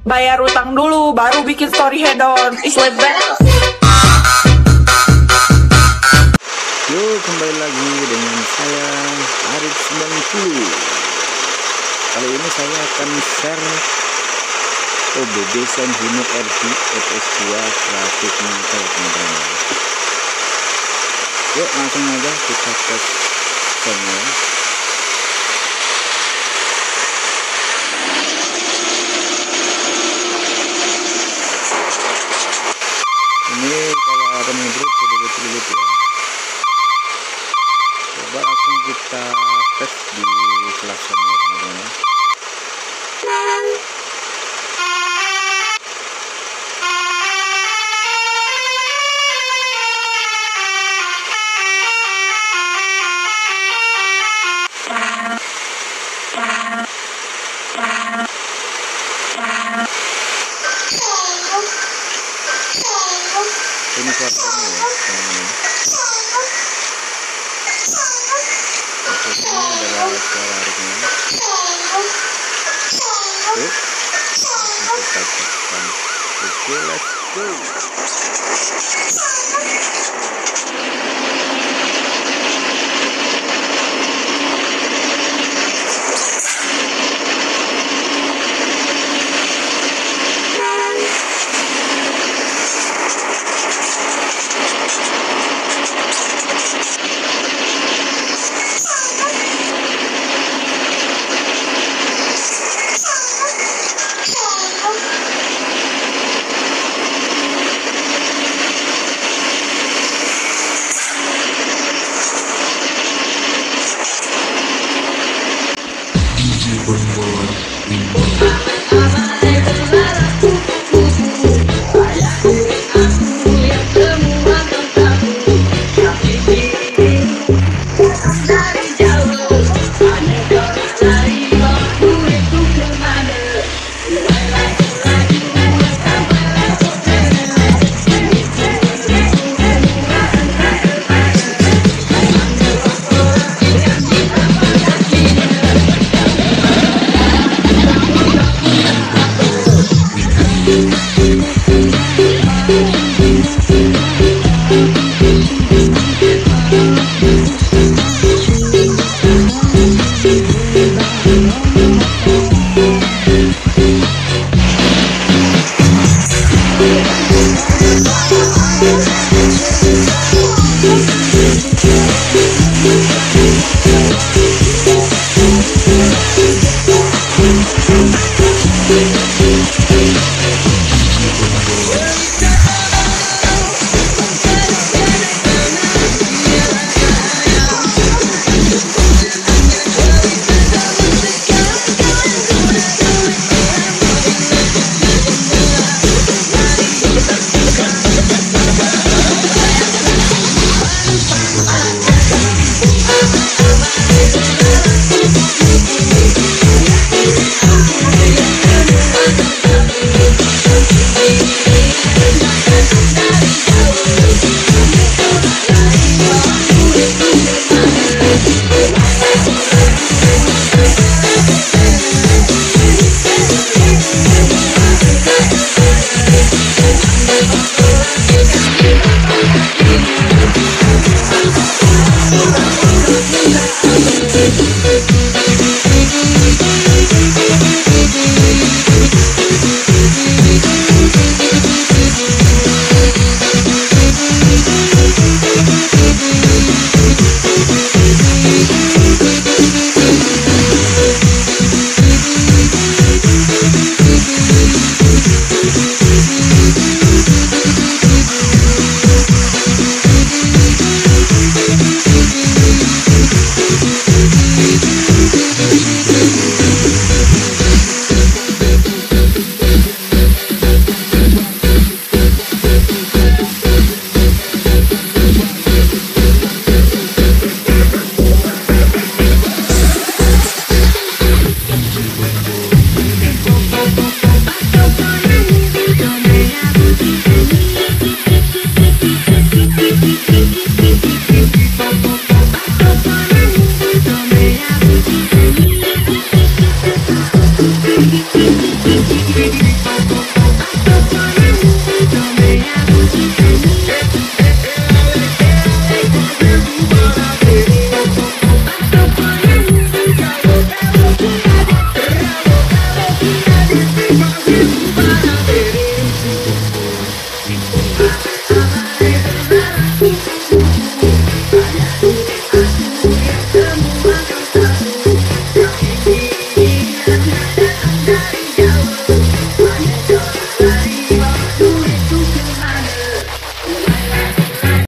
bayar utang dulu, baru bikin story head-on. It's like that. Yuk, kembali lagi dengan saya Ariv 90. Kali ini saya akan share OB desain Hino RG ETS2 Grafik Nyata, teman-teman. Yuk, langsung aja kita tes channel. Ini kalau ada mundur dililit ya. Coba langsung kita tes di Klakson ya, teman-teman. Ini suaranya ya, teman-teman. Oke, ini adalah suara Arivnya. Yuk, langsung kita teskan. Oke, let's go. Bye.